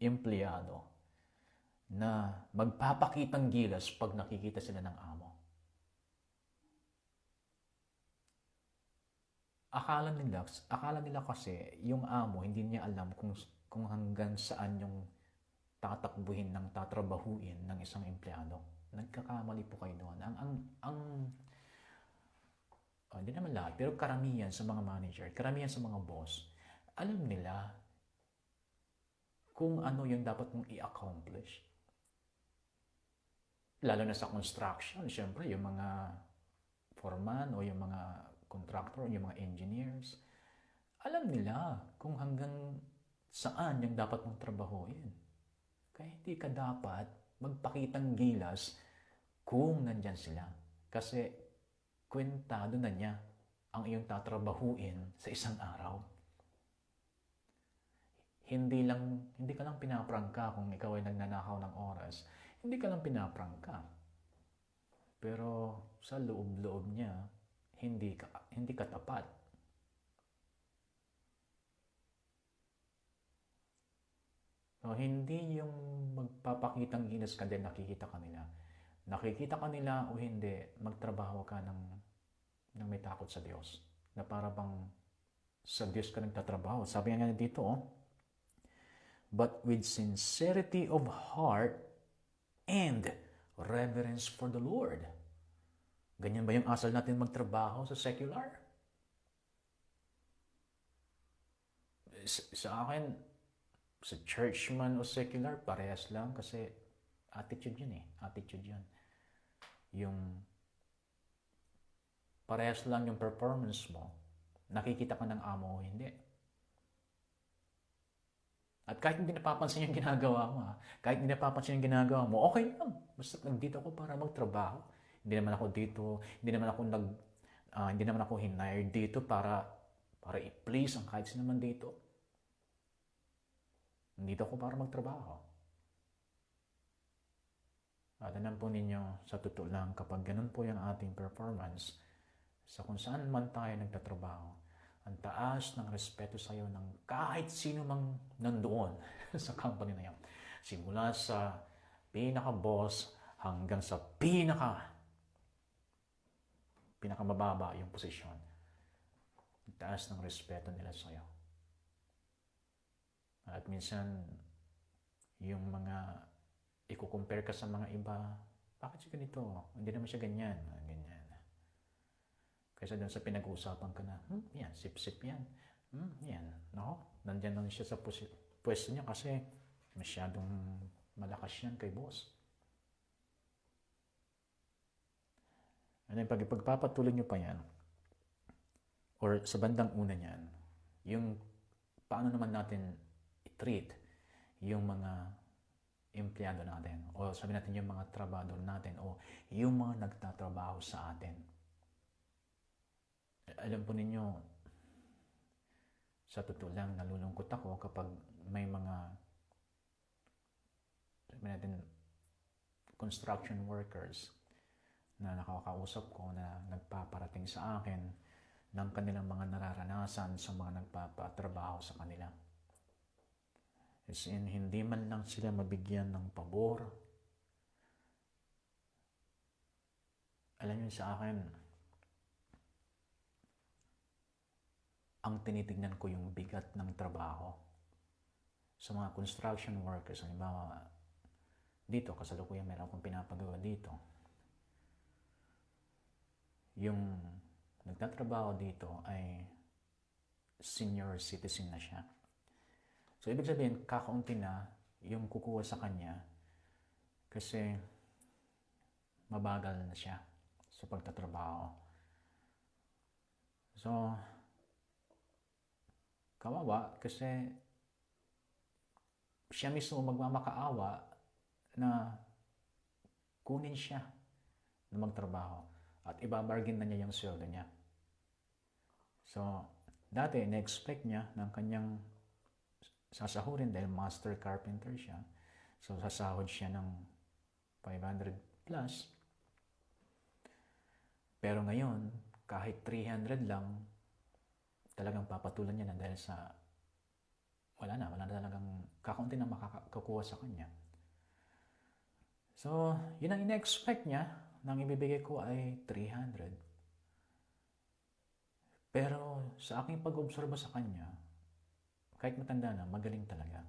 empleyado na magpapakitang gilas pag nakikita sila ng amo. Akala nila kasi yung amo hindi niya alam kung hanggang saan yung tatakbuhin ng tatrabahuin ng isang empleyado. Nagkakamali po kayo doon. Hindi naman lahat, pero karamihan sa mga manager, karamihan sa mga boss, alam nila kung ano yung dapat mong i-accomplish. Lalo na sa construction, syempre yung mga foreman o yung mga contractor, yung mga engineers, alam nila kung hanggang saan yung dapat mong trabahuin. Kaya hindi ka dapat magpakitang gilas kung nandyan sila. Kasi kwentado na niya ang iyong tatrabahuin sa isang araw. Hindi ka lang pinaprangka kung ikaw ay nagnanakaw ng oras. Hindi ka lang pinaprangka. Pero sa loob-loob niya, hindi ka tapat. So, hindi yung magpapakitang gilas ka din nakikita kanila. Nakikita kanila o hindi, magtrabaho ka ng may takot sa Diyos. Na para bang sa Diyos ka nagtatrabaho. Sabi nga dito, but with sincerity of heart and reverence for the Lord. Ganyan ba yung asal natin magtrabaho sa secular? Sa akin, sa church man o secular, parehas lang kasi attitude yun Attitude yun. Yung parehas lang yung performance mo, nakikita ka ng amo o hindi. At kahit hindi napapansin yung ginagawa mo, okay lang. Basta nandito ako para magtrabaho. Hindi naman ako hinired dito para i-please ang kahit sino man dito. Nandito ako para magtrabaho. At alam po ninyo, sa totoo lang, kapag ganun po yung ating performance, sa kung saan man tayo nagtatrabaho, ang taas ng respeto sa iyo ng kahit sino mang nandoon sa company na yan. Simula sa pinaka-boss hanggang sa pinakamababa yung posisyon. Ang taas ng respeto nila sa iyo. At minsan, yung mga i-compare ka sa mga iba, bakit siya ganito? Hindi naman siya ganyan. Ganyan. Kaysa doon sa pinag-uusapan ka na, yan, sip-sip yan. Yan. No? Nandyan lang siya sa pwesto niya kasi masyadong malakas yan kay boss. And then pag ipagpapatuloy nyo pa yan, or sa bandang una niyan, yung paano naman natin i-treat yung mga empleyado natin, o sabi natin yung mga trabador natin, o yung mga nagtatrabaho sa atin. Alam po ninyo, sa totoo lang, nalulungkot ako kapag may mga, sabi natin, construction workers na nakakausap ko na nagpaparating sa akin ng kanilang mga nararanasan sa mga nagpapatrabaho sa kanila. As in, hindi man lang sila mabigyan ng pabor. Alam niyo sa akin, ang tinitignan ko yung bigat ng trabaho sa mga construction workers. Halimbawa, dito, kasalukuyan meron akong pinapagawa dito. Yung nagtatrabaho dito ay senior citizen na siya. So, ibig sabihin, kakaunti na yung kukuha sa kanya kasi mabagal na siya sa pagtatrabaho. So, kawawa kasi siya mismo magmamakaawa na kunin siya na magtrabaho at ibabargain na niya yung sweldo niya. So, dati, na-expect niya ng kanyang sasahurin dahil master carpenter siya. So, sasahod siya ng 500 plus. Pero ngayon, kahit 300 lang, talagang papatulan niya na dahil sa wala na talagang kakaunti na makakakuha sa kanya. So, yun ang ina-expect niya nang ibibigay ko ay 300. Pero sa aking pag-obserba sa kanya, kahit matanda na, magaling talaga.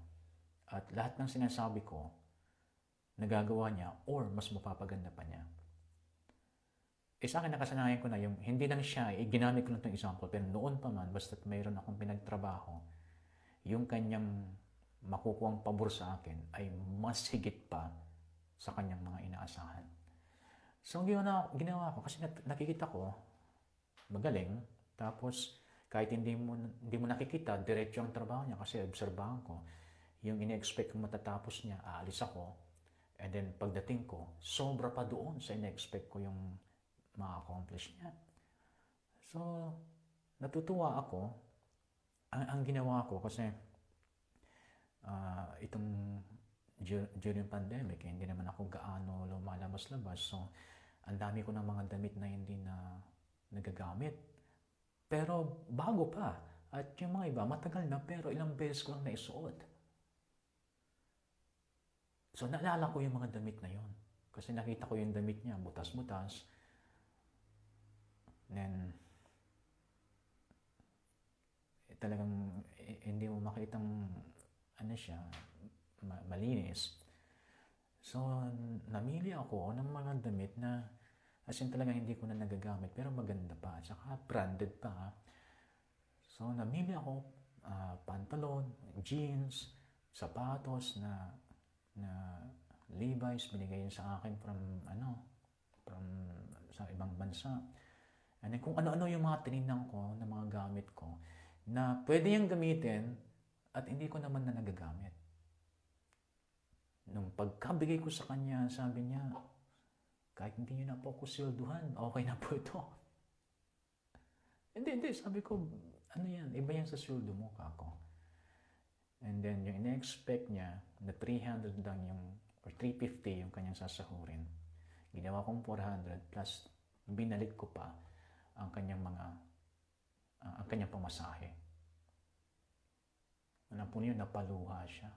At lahat ng sinasabi ko, nagagawa niya or mas mapapaganda pa niya. Sa akin nakasanayan ko na yung hindi lang siya, ginamit ko lang itong example, pero noon pa man, basta't mayroon akong pinagtrabaho, yung kanyang makukuhang pabor sa akin ay mas higit pa sa kanyang mga inaasahan. So, ginawa ko kasi nakikita ko, magaling, tapos kahit hindi mo nakikita, diretso ang trabaho niya kasi obserbahan ko, yung ina-expect kong matatapos niya, aalis ako, and then pagdating ko, sobra pa doon sa ina-expect ko yung ma-accomplish niya. So, natutuwa ako. Ang ginawa ko kasi itong during pandemic, hindi naman ako gaano lumalabas-labas. So, ang dami ko ng mga damit na hindi na nagagamit. Pero bago pa. At yung mga iba, matagal na pero ilang beses ko lang naisuot. So, naalala ko yung mga damit na yon. Kasi nakita ko yung damit niya, butas-butas. Then, talagang hindi mo makitang siya, malinis. So, namili ako ng mga damit na as in talaga hindi ko na nagagamit pero maganda pa. Saka branded pa. So, namili ako pantalon, jeans, sapatos na Levi's, binigay yun sa akin from sa ibang bansa. And then, kung ano-ano yung mga tinignan ko, na mga gamit ko, na pwede yung gamitin at hindi ko naman na nagagamit. Nung pagkabigay ko sa kanya, sabi niya, kahit hindi niyo na po ako silduhan, okay na po ito. Hindi, sabi ko, ano yan, iba yan sa sildo mo, kako. And then, yung ina-expect niya, na 300 lang yung, or 350 yung kanyang sasahurin. Ginawa kong 400, plus binalik ko pa ang kanyang ang kanyang pamasahe. Alam po niyo, napaluha siya.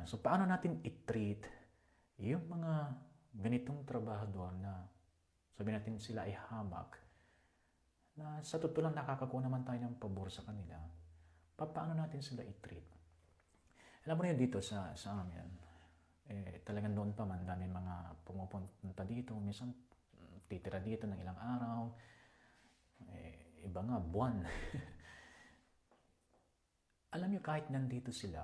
So, paano natin i-treat yung mga ganitong trabahador na sabi natin sila ay hamak, na sa totoo lang nakakakuha naman tayo ng pabor sa kanila. paano natin sila i-treat? Alam mo rin dito sa amin, talagang noon pa man, dami mga pumupunta dito, minsan titira dito ng ilang araw, iba nga, buwan. Alam nyo, kahit nandito sila,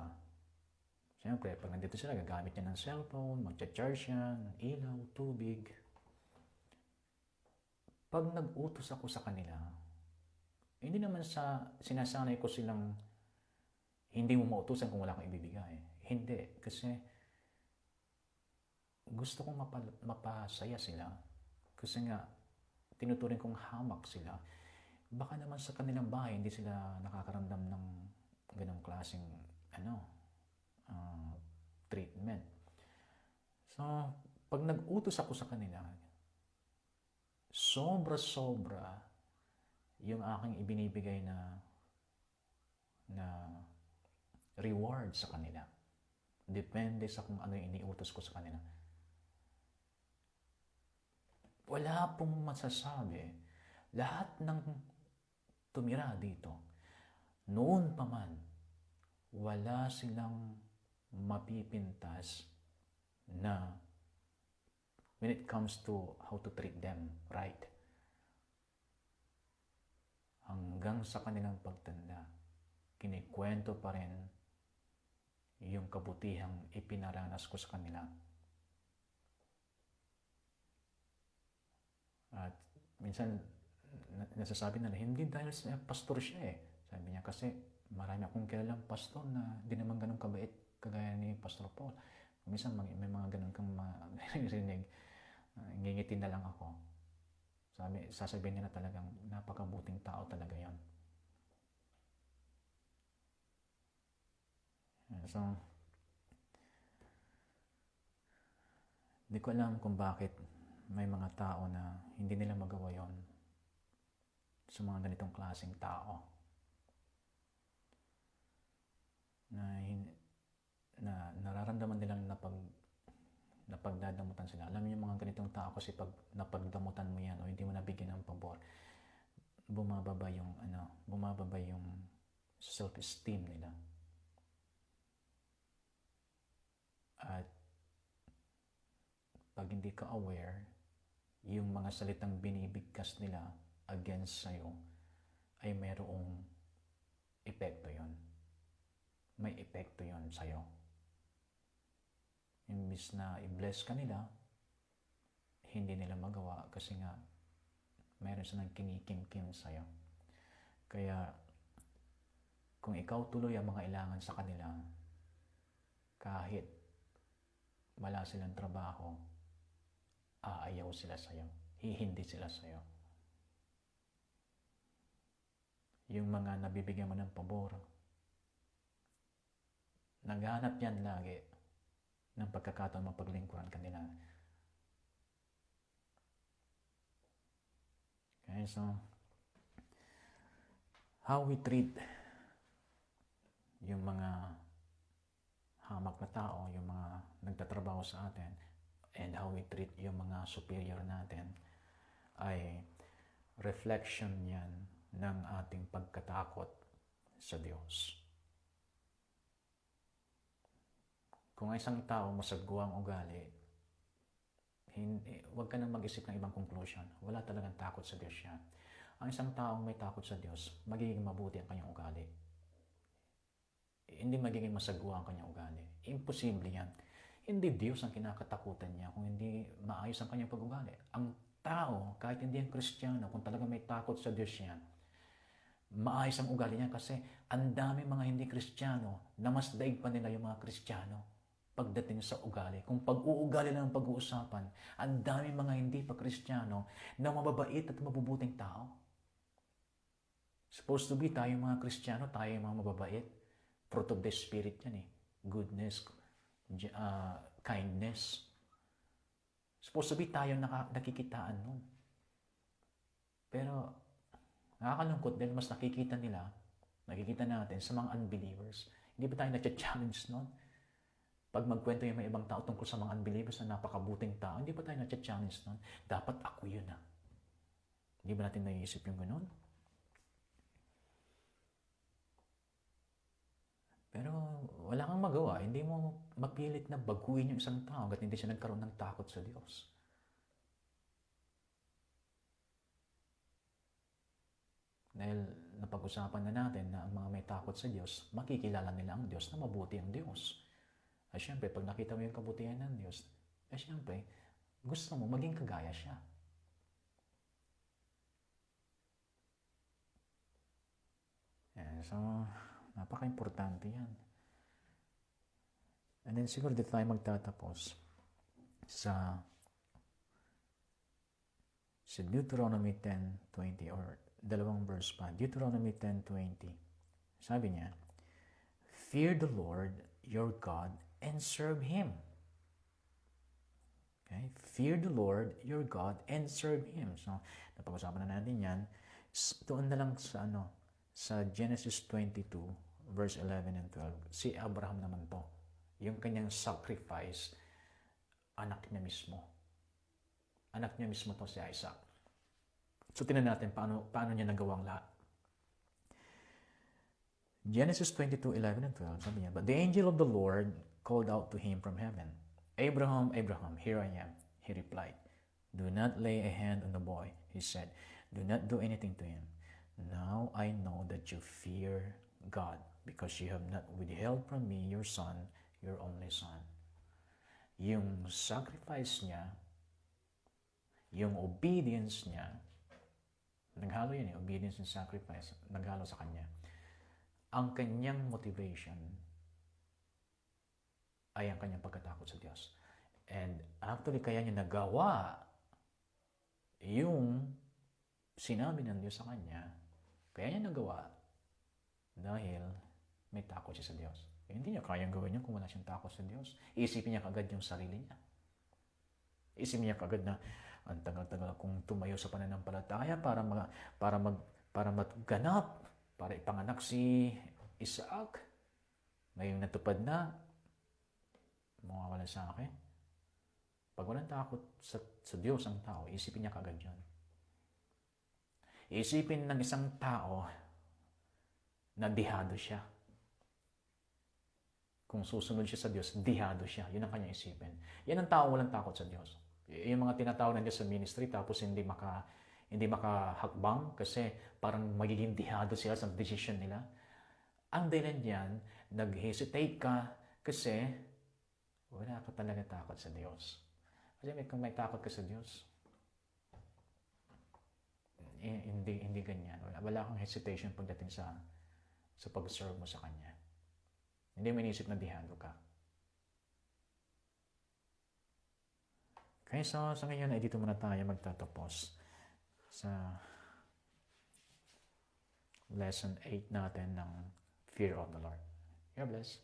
siyempre, pag nandito sila, gagamit niya ng cellphone, magcha-charge yan, ilaw, tubig. Pag nag-utos ako sa kanila, hindi naman sinasanay ko silang hindi mo mautusan kung wala kang ibibigay. Hindi, kasi gusto kong mapasaya sila. Kasi nga, tinuturing kong hamak sila. Baka naman sa kanilang bahay, hindi sila nakakaramdam ng ganong klaseng treatment. So, pag nag-utos ako sa kanila, sobra-sobra yung aking ibinibigay na reward sa kanila. Depende sa kung ano yung iniutos ko sa kanila. Wala pong masasabi. Lahat ng tumira dito, noon pa man, wala silang mapipintas na when it comes to how to treat them right. Hanggang sa kanilang pagtanda, kinikwento pa rin yung kabutihang ipinaranas ko sa kanila. At minsan, nasasabi na hindi dahil sa pastor siya eh. Sabi niya, kasi marami akong kilalang pastor na di naman ganun kabait kagaya ni Pastor Paul. Minsan may mga ganun kang marinig, ngingitin na lang ako. Sasabihin nila talagang napakabuting tao talaga yon. So, di ko alam kung bakit may mga tao na hindi nila magawa yon sa mga ganitong klaseng tao. Na nararamdaman nilang napagdadamutan sila. Alam niyo yung mga ganitong tao kasi pag napagdamutan mo yan o hindi mo nabigyan ng pabor, bumababa yung self-esteem nila. At pag hindi ka aware, yung mga salitang binibigkas nila against sa'yo ay mayroong epekto yon. May epekto yon sa'yo. Imbis na i-bless ka nila, hindi nila magawa kasi nga mayroon silang kinikim-kim sa'yo. Kaya kung ikaw tuloy ang mga ilangan sa kanila, kahit wala silang trabaho, aayaw sila sa'yo, hihindi sila sa'yo. Yung mga nabibigyan mo ng pabor, naghanap yan lagi ng pagkakataon mapaglingkuran kanila. Okay, so how we treat yung mga hamak na tao, yung mga nagtatrabaho sa atin, and how we treat yung mga superior natin ay reflection yan ng ating pagkatakot sa Diyos. Kung isang tao masagwang ugali, huwag ka nang mag-isip ng ibang conclusion. Wala talagang takot sa Diyos yan. Ang isang taong may takot sa Diyos, magiging mabuti ang kanyang ugali. Hindi magiging masagwa ang kanyang ugali. Imposible yan. Hindi Diyos ang kinakatakutan niya kung hindi maayos ang kanyang pag-ugali. Ang tao, kahit hindi ang Kristiyano, kung talaga may takot sa Diyos yan, maayos ang ugali niya kasi ang dami mga hindi Kristiyano na mas daig pa nila yung mga Kristiyano pagdating sa ugali. Kung pag-uugali lang ang pag-uusapan, ang dami mga hindi pa Kristiyano na mababait at mabubuting tao. Supposed to be tayo mga Kristiyano, tayo mga mababait. Fruit of the Spirit yan eh. Goodness, kindness. Supposed to be tayo nakikitaan nun. Pero nakakalungkot dahil mas nakikita natin sa mga unbelievers. Hindi ba tayo na-challenge nun? Pag magkwento yung may ibang tao tungkol sa mga unbelievers na napakabuting tao, hindi ba tayo na-challenge nun? Dapat ako yun ah. Hindi ba natin naiisip yung gano'n? Pero wala kang magawa. Hindi mo mapilit na baguhin yung isang tao hanggat hindi siya nagkaroon ng takot sa Diyos. Dahil napag-usapan na natin na ang mga may takot sa Diyos, makikilala nila ang Diyos na mabuti ang Diyos. At syempre, pag nakita mo yung kabutihan ng Diyos, syempre, gusto mo maging kagaya siya. So, napaka-importante yan. And then siguro dito tayo magtatapos sa Deuteronomy 10:20 or dalawang verse pa. Deuteronomy 10:20. Sabi niya, "Fear the Lord your God and serve Him." Okay? Fear the Lord your God and serve Him. So, napag-usapan na natin yan. Doon na lang sa Genesis 22, verse 11 and 12. Si Abraham naman to. Yung kanyang sacrifice, anak niya mismo. Anak niya mismo to si Isaac. So, tingnan natin paano niya nagawang lahat. Genesis 22, 11 and 12, sabi niya, "But the angel of the Lord called out to him from heaven, 'Abraham, Abraham, here I am.' He replied, 'Do not lay a hand on the boy.' He said, 'Do not do anything to him. Now I know that you fear God, because you have not withheld from me your son, your only son." Yung sacrifice niya, yung obedience niya, naghalo yun obedience and sacrifice, naghalo sa kanya. Ang kanyang motivation ay ang kanyang pagkatakot sa Diyos. And actually, kaya niya nagawa yung sinabi ng Diyos sa kanya. Kaya niya nagawa dahil may takot siya sa Diyos. Hindi niya kayang gawin yun kung wala siyang takot sa Diyos. Iisipin niya kagad yung sarili niya. Iisipin niya kagad na ang tagal-tagal kong tumayo sa pananampalataya para magganap, para ipanganak si Isaac. Ngayong natupad na, mawawala sa akin. Pag walang takot sa Diyos ang tao, isipin niya kagad yun. Isipin ng isang tao na dihado siya. Kung susunod siya sa Diyos, dihado siya. Yun ang kanyang isipin. Yan ang tao walang takot sa Diyos. Yung mga tinatawag ng Diyos sa ministry, tapos hindi makahakbang kasi parang magiging dihado sila sa decision nila. Ang dahilan diyan, nag-hesitate ka kasi wala ka talaga takot sa Diyos. Kasi kung may takot ka sa Diyos, hindi ganyan. Wala kang hesitation pagdating sa pag-serve mo sa Kanya. Hindi mo inisip na dihado ka. Okay, so sa ngayon ay dito muna tayo magtatapos sa lesson 8 natin ng Fear of the Lord. God bless.